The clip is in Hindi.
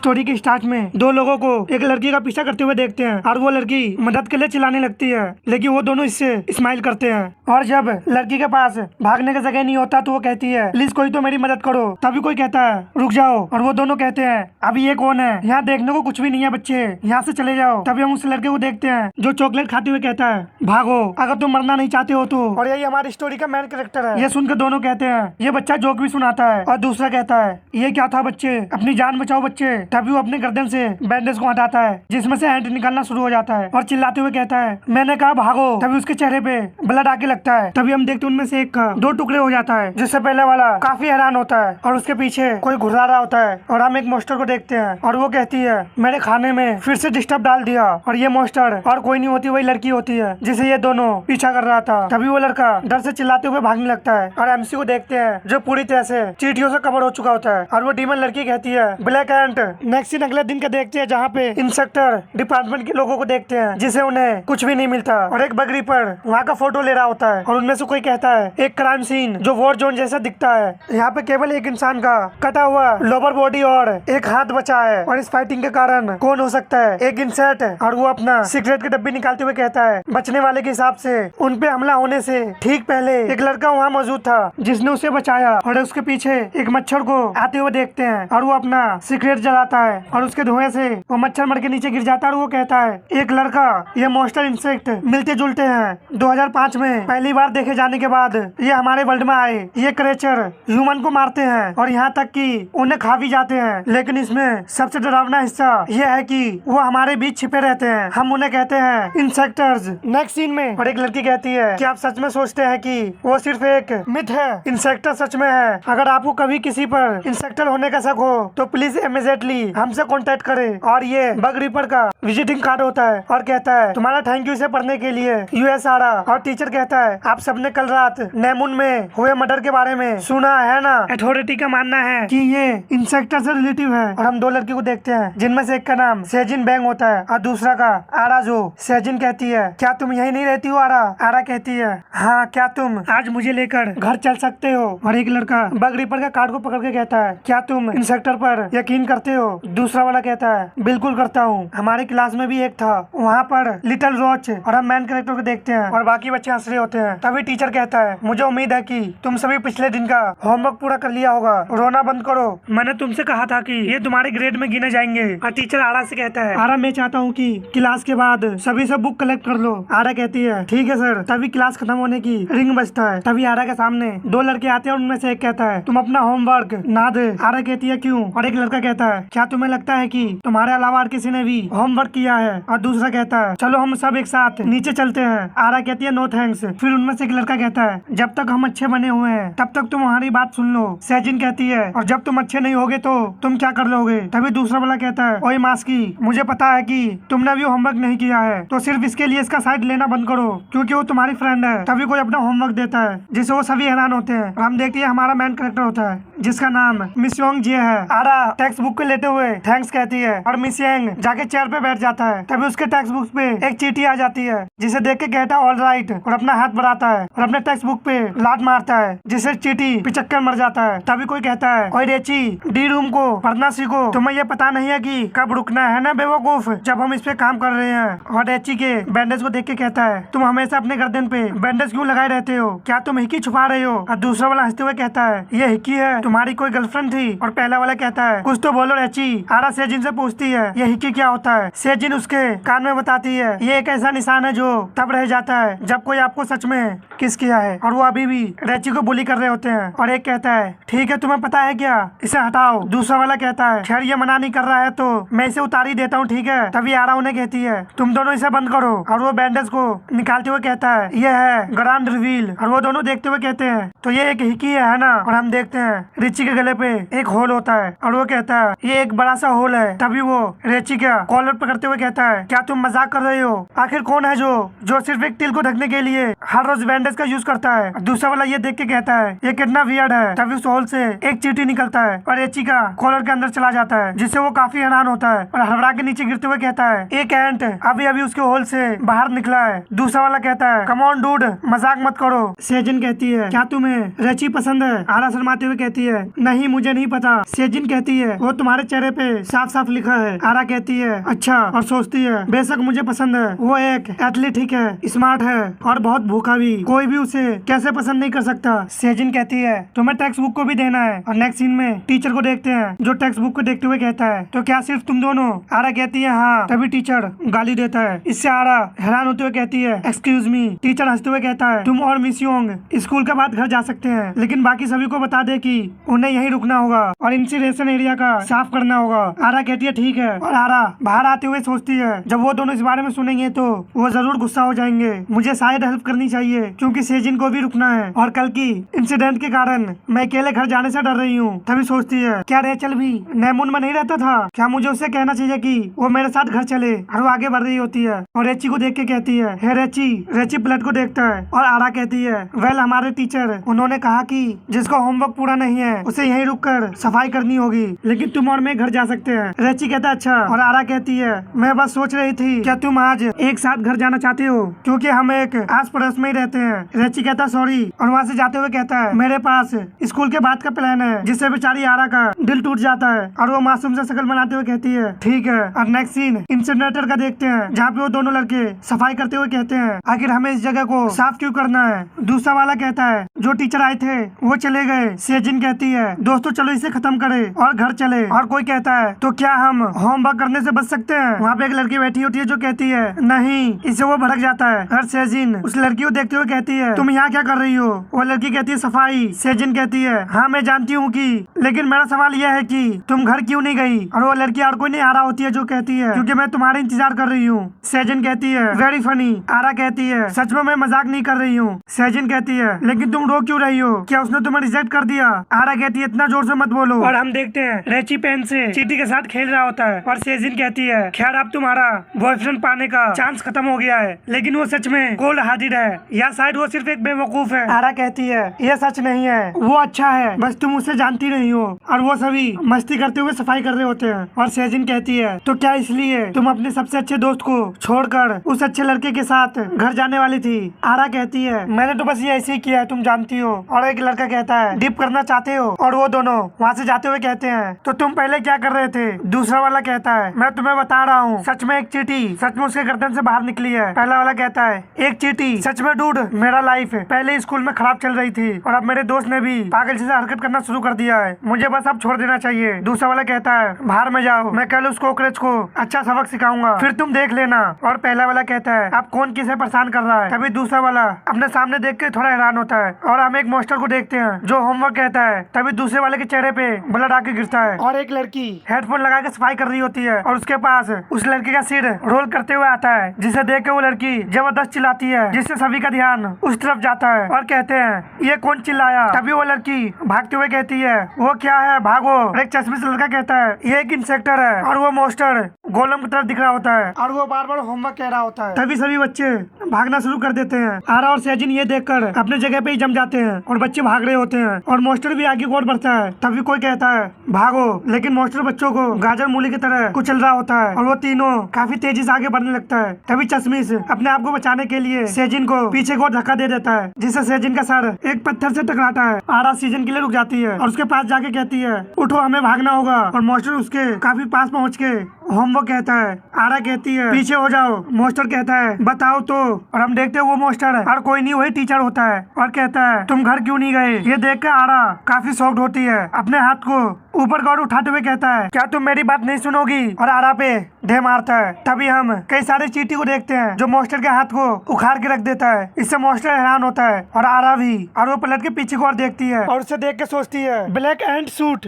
स्टोरी के स्टार्ट में दो लोगों को एक लड़की का पीछा करते हुए देखते हैं और वो लड़की मदद के लिए चिल्लाने लगती है, लेकिन वो दोनों इससे स्माइल करते हैं। और जब लड़की के पास भागने का जगह नहीं होता तो वो कहती है प्लीज कोई तो मेरी मदद करो। तभी कोई कहता है रुक जाओ, और वो दोनों कहते हैं अभी ये कौन है, यहाँ देखने को कुछ भी नहीं है बच्चे, यहाँ से चले जाओ। तभी हम उस लड़के को देखते हैं जो चॉकलेट खाते हुए कहता है भागो अगर तुम मरना नहीं चाहते हो तो। और यही हमारी स्टोरी का मेन कैरेक्टर है। ये सुनकर दोनों कहते हैं ये बच्चा जोक भी सुनाता है, और दूसरा कहता है ये क्या था बच्चे, अपनी जान बचाओ बच्चे। तभी वो अपने गर्दन से बैंडेज को हटाता है जिसमें से हैंड निकालना शुरू हो जाता है और चिल्लाते हुए कहता है मैंने कहा भागो। तभी उसके चेहरे पे ब्लड आके लगता है। तभी हम देखते हैं उनमें से एक का दो टुकड़े हो जाता है, जिससे पहले वाला काफी हैरान होता है और उसके पीछे कोई घुर्रा रहा होता है। और हम एक मोस्टर को देखते हैं और वो कहती है मेरे खाने में फिर से डिस्टर्ब डाल दिया। और ये मोस्टर और कोई नहीं होती, वही लड़की होती है जिसे ये दोनों पीछा कर रहा था। तभी वो लड़का डर से चिल्लाते हुए भागने लगता है और एमसी को देखते हैं जो पूरी तरह से चींटियों से कवर हो चुका होता है। और वो डीमन लड़की कहती है ब्लैक एंट। नेक्स्ट सीन अगले दिन का देखते हैं जहाँ पे इंस्पेक्टर डिपार्टमेंट के लोगों को देखते हैं जिसे उन्हें कुछ भी नहीं मिलता और एक बगरी पर वहाँ का फोटो ले रहा होता है। और उनमें से कोई कहता है एक क्राइम सीन जो वॉर जोन जैसा दिखता है, यहाँ पे केवल एक इंसान का कटा हुआ लोअर बॉडी और एक हाथ बचा है। और इस फाइटिंग के कारण कौन हो सकता है, एक इंसेक्ट। और वो अपना सिगरेट की डब्बी निकालते हुए कहता है बचने वाले के हिसाब से उन पे हमला होने से ठीक पहले एक लड़का वहाँ मौजूद था जिसने उसे बचाया। और उसके पीछे एक मच्छर को आते हुए देखते हैं और वो अपना सिगरेट जलाता है और उसके धुएं से वो मच्छर मर के नीचे गिर जाता है। और वो कहता है एक लड़का ये मॉन्स्टर इंसेक्ट मिलते जुलते हैं। 2005 में पहली बार देखे जाने के बाद ये हमारे वर्ल्ड में आए। ये क्रिएचर ह्यूमन को मारते हैं और यहाँ तक कि उन्हें खा भी जाते हैं, लेकिन इसमें सबसे डरावना हिस्सा ये है कि वो हमारे बीच छिपे रहते हैं। हम उन्हें कहते हैं इंसेक्टर्स। नेक्स्ट सीन में और एक लड़की कहती है कि आप सच में सोचते हैं कि वो सिर्फ एक मिथ है, इंसेक्टर सच में है। अगर आपको कभी किसी पर इंसेक्टर होने का शक हो तो प्लीज इमीडिएटली हमसे कांटेक्ट करें। और ये बग रिपर का विजिटिंग कार्ड होता है और कहता है तुम्हारा थैंक यू इसे पढ़ने के लिए यूएस आ रहा। और टीचर कहता है आप सबने कल रात नेमुन में हुए मर्डर के बारे में सुना है ना। अथॉरिटी का मानना है कि ये इंसेक्टर से रिलेटिव है। और हम दो लड़की को देखते हैं जिनमें से एक का नाम सेजिन बैंग होता है और दूसरा का आरा। जो सेजिन कहती है क्या तुम यही नहीं रहती हो आरा। आरा कहती है हाँ क्या तुम आज मुझे लेकर घर चल सकते हो। और एक लड़का बग रिपर का कार्ड को पकड़ के कहता है क्या तुम इंसेक्टर पर यकीन करते हो। दूसरा वाला कहता है बिल्कुल करता हूँ, हमारे क्लास में भी एक था वहाँ पर लिटिल रोच। और हम मैन कैरेक्टर को देखते हैं और बाकी बच्चे हंस रहे होते हैं। तभी टीचर कहता है मुझे उम्मीद है कि तुम सभी पिछले दिन का होमवर्क पूरा कर लिया होगा, रोना बंद करो, मैंने तुमसे कहा था कि ये तुम्हारे ग्रेड में गिने जाएंगे। और टीचर आरा से कहता है आरा मैं चाहता हूँ कि क्लास के बाद सभी सब बुक कलेक्ट कर लो। आरा कहती है ठीक है सर। तभी क्लास खत्म होने की रिंग बजता है। तभी आरा के सामने दो लड़के आते हैं और उनमें से एक कहता है तुम अपना होमवर्क ना दे। आरा कहती है क्यों। और एक लड़का कहता है क्या तुम्हें लगता है कि तुम्हारे अलावा और किसी ने भी होमवर्क किया है। और दूसरा कहता है चलो हम सब एक साथ नीचे चलते हैं। आरा कहती है नो थैंक्स। फिर उनमें से एक लड़का कहता है जब तक हम अच्छे बने हुए हैं तब तक तुम हमारी बात सुन लो। सेजिन कहती है और जब तुम अच्छे नहीं होगे तो तुम क्या कर लोगे। तभी दूसरा वाला कहता है ओए मास्की मुझे पता है कि तुमने अभी होमवर्क नहीं किया है, तो सिर्फ इसके लिए इसका साइड लेना बंद करो क्योंकि वो तुम्हारी फ्रेंड है। तभी कोई अपना होमवर्क देता है जिसे वो सभी हैरान होते हैं। और हम देखते हैं हमारा मैन कैरेक्टर होता है जिसका नाम मिस योंग जे है। आरा टेक्स्ट बुक को लेते हुए थैंक्स कहती है और मिस योंग जाके चेयर पे बैठ जाता है। तभी उसके टेक्स्ट बुक पे एक चींटी आ जाती है जिसे देख के कहता है ऑल राइट और अपना हाथ बढ़ाता है और अपने टेक्स्ट बुक पे लात मारता है जिससे चींटी पिचक्कर मर जाता है। तभी कोई कहता है ओए रेची डी रूम को पढ़ना सीखो, तुम्हें ये पता नहीं है कि कब रुकना है ना बेवकूफ, जब हम इस पे काम कर रहे हैं। और रेची के बैंडेज को देख के कहता है तुम हमेशा अपने गर्दन पे बैंडेज क्यों लगाए रहते हो, क्या तुम हिक्की छुपा रहे हो। और दूसरा वाला हंसते हुए कहता है ये हिक्की है, तुम्हारी कोई गर्लफ्रेंड थी। और पहला वाला कहता है कुछ तो बोलो रेची। आरा सेजिन से पूछती है ये हिक्की क्या होता है। सेजिन उसके कान में बताती है ये एक ऐसा निशान है जो तब रह जाता है जब कोई आपको सच में किस किया है। और वो अभी भी रेची को बुली कर रहे होते हैं। और एक कहता है ठीक है तुम्हें पता है क्या, इसे हटाओ। दूसरा वाला कहता है खैर ये मना नहीं कर रहा है तो मैं इसे उतार ही देता हूँ ठीक है। तभी आरा उन्हें कहती है तुम दोनों इसे बंद करो। और वो बैंडेज को निकालते हुए कहता है ये है ग्रैंड रिवील। और वो दोनों देखते हुए कहते हैं तो ये एक हिक्की है ना। और हम देखते हैं रिची के गले पे एक होल होता है और वो कहता है ये एक बड़ा सा होल है। तभी वो रिची का कॉलर पकड़ते हुए कहता है क्या तुम मजाक कर रहे हो, आखिर कौन है जो सिर्फ एक तिल को ढकने के लिए हर रोज बैंडेज का यूज करता है। दूसरा वाला ये देख के कहता है ये कितना वियर्ड है। तभी उस होल से एक चींटी निकलता है और रेची का कॉलर के अंदर चला जाता है जिससे वो काफी हैरान होता है और हड़बड़ा के नीचे गिरते हुए कहता है एक एंट अभी अभी उसके होल से बाहर निकला है। दूसरा वाला कहता है कम ऑन डूड मजाक मत करो। सेजिन कहती है क्या तुम्हें रेची पसंद है। आरा शर्माते हुए कहती है नहीं मुझे नहीं पता। सेजिन कहती है वो तुम्हारे चेहरे पे साफ साफ लिखा है। आरा कहती है अच्छा और सोचती है बेशक मुझे पसंद है, वो एक एथलीटिक है, स्मार्ट है और बहुत भूखा भी, कोई भी उसे कैसे पसंद नहीं कर सकता। सेजिन कहती है तुम्हें टेक्स्ट बुक को भी देना है। और नेक्स्ट सीन में टीचर को देखते हैं जो टेक्स्ट बुक को देखते हुए कहता है तो क्या सिर्फ तुम दोनों? आरा कहती है हाँ। तभी टीचर गाली देता है। इससे आरा हैरान होते हुए कहती है एक्सक्यूज मी। टीचर हंसते हुए कहता है तुम और मिस योंग स्कूल के बाद घर जा सकते हैं, लेकिन बाकी सभी को बता दे कि उन्हें यहीं रुकना होगा और इंसिनरेशन एरिया का साफ करना होगा। आरा कहती है ठीक है। और आरा बाहर आते हुए सोचती है जब वो दोनों इस बारे में सुनेंगे तो वो जरूर गुस्सा हो जाएंगे, मुझे शायद हेल्प करनी चाहिए क्योंकि सेजिन को भी रुकना है और कल की इंसिडेंट के कारण मैं अकेले घर जाने से डर रही हूँ। तभी सोचती है क्या रेचल भी नेमून में नहीं रहता था, क्या मुझे उससे कहना चाहिए कि वो मेरे साथ घर चले। और वो आगे बढ़ रही होती है और रेची को देख के कहती है हे रेची। रेची प्लेट को देखता है और आरा कहती है वेल हमारे टीचर उन्होंने कहा कि जिसको होमवर्क पूरा नहीं है उसे यहीं रुककर सफाई करनी होगी, लेकिन तुम और मैं घर जा सकते हैं। रेची कहता है अच्छा। और आरा कहती है मैं बस सोच रही थी क्या तुम आज एक साथ घर जाना चाहते हो क्योंकि हम एक आस पड़ोस में ही रहते हैं। रेची कहता सॉरी और वहाँ से जाते हुए कहता है मेरे पास स्कूल के बाद का प्लान है, जिससे बेचारी आरा का दिल टूट जाता है और वो मासूम से शकल बनाते हुए कहती है ठीक है। और नेक्स्ट सीन इंसिनरेटर का देखते हैं जहाँ पे वो दोनों लड़के सफाई करते हुए कहते हैं आखिर हमें इस जगह को साफ क्यों करना है। दूसरा वाला कहता है जो टीचर आए थे वो चले गए। सेजिन कहती है दोस्तों चलो इसे खत्म करे और घर चले। और कोई कहता है तो क्या हम होमवर्क करने से बच सकते हैं। वहाँ पे एक लड़की बैठी होती है जो कहती है नहीं, इससे वो भड़क जाता है। और सेजिन उस लड़की को देखते हुए कहती है तुम यहाँ क्या कर रही हो। वो लड़की कहती है सफाई। सेजिन कहती है हाँ मैं जानती हूँ कि, लेकिन मेरा सवाल यह है कि तुम घर क्यों नहीं गई। और वो लड़की और कोई नहीं आरा होती है जो कहती है क्योंकि मैं तुम्हारा इंतजार कर रही हूँ। सेजिन कहती है वेरी फनी। आरा कहती है सच में मैं मजाक नहीं कर रही हूँ। सेजिन कहती है लेकिन तुम रो क्यों रही हो, क्या उसने तुम्हें रिजेक्ट कर दिया। आरा कहती है इतना जोर से मत बोलो। और हम देखते हैं रेची पेन से चीटी के साथ खेल रहा होता है और सेजिन कहती है खैर अब तुम्हारा बॉयफ्रेंड पाने का चांस खत्म हो गया है, लेकिन वो सच में कोल्ड हार्टेड है या शायद वो सिर्फ एक बेवकूफ है। आरा कहती है ये सच नहीं है, वो अच्छा है, बस तुम उसे जानती नहीं हो। और वो सभी मस्ती करते हुए सफाई कर रहे होते हैं। और सेजिन कहती है तो क्या इसलिए तुम अपने सबसे अच्छे दोस्त को छोड़कर उस अच्छे लड़के के साथ घर जाने वाली थी। आरा कहती है मैंने तो बस ये ऐसे ही किया है, तुम जानती हो। और एक लड़का कहता है डिप करना चाहते हो। और वो दोनों वहाँ से जाते हुए कहते हैं तो तुम पहले क्या कर रहे थे। दूसरा वाला कहता है मैं तुम्हें बता रहा हूँ सच में एक चींटी सच में उसके गर्दन से बाहर निकली है। पहला वाला कहता है एक चींटी सच में डूड मेरा लाइफ पहले स्कूल में खराब चल रही थी और अब मेरे दोस्त ने भी पागल जैसा हरकत करना शुरू कर दिया है, मुझे बस अब छोड़ देना चाहिए। दूसरा वाला कहता है बाहर में जाओ, मैं कल उस कॉकरोच को अच्छा सबक सिखाऊंगा फिर तुम देख लेना। और पहला वाला कहता है आप कौन किसे परेशान कर रहा है। तभी दूसरा वाला अपने सामने देख के थोड़ा हैरान होता है। और हम एक मास्टर को देखते हैं जो होमवर्क कहता है। तभी दूसरे वाले के चेहरे पे ब्लड आके गिरता है और एक लड़की हेडफोन लगा के सफाई कर रही होती है और उसके पास उस लड़के का सिर रोल करते हुए आता है, जिसे देख के वो लड़की जबरदस्त चिल्लाती है जिससे सभी का ध्यान उस तरफ जाता है और कहते हैं ये कौन चिल्लाया। तभी वो लड़की भागते हुए कहती है वो क्या है भागो। और एक चश्मे से लड़का कहता है ये एक इंसेक्टर है और वो मास्टर गोलम की तरफ दिख रहा होता है और वो बार बार होमवर्क कह रहा होता है। तभी सभी बच्चे भागना शुरू कर देते हैं। आरा और सेजिन ये देखकर अपने जगह पे ही जम जाते हैं और बच्चे भाग रहे होते हैं और मास्टर भी आगे की ओर बढ़ता है। तभी कोई कहता है भागो, लेकिन मास्टर बच्चों को गाजर मूली की तरह कुचल रहा होता है और वो तीनों काफी तेजी से आगे बढ़ने लगता है। तभी चश्मिश अपने आप को बचाने के लिए सेजिन को पीछे को धक्का दे देता है जिससे सेजिन का सर एक पत्थर से टकराता है। आरा सेजिन के लिए रुक जाती है और उसके पास जाके कहती है उठो हमें भागना होगा। और मास्टर उसके काफी पास पहुँच के होमवर्क कहता है। आरा कहती है पीछे हो जाओ। मास्टर कहता है बताओ तो। और हम देखते हैं वो मास्टर और कोई नहीं वही टीचर होता है और कहता है तुम घर क्यों नहीं गए। ये देख कर आरा काफी शॉक्ड होती है, अपने हाथ को ऊपर गौर उठाते हुए कहता है क्या तुम मेरी बात नहीं सुनोगी। और आरा पे ढे मारता है। तभी हम कई सारे चींटी को देखते हैं जो मास्टर के हाथ को उखाड़ के रख देता है। इससे मास्टर हैरान होता है और आरा भी। और वो पलट के पीछे को और देखती है और उसे देख के सोचती है ब्लैक एंड सूट।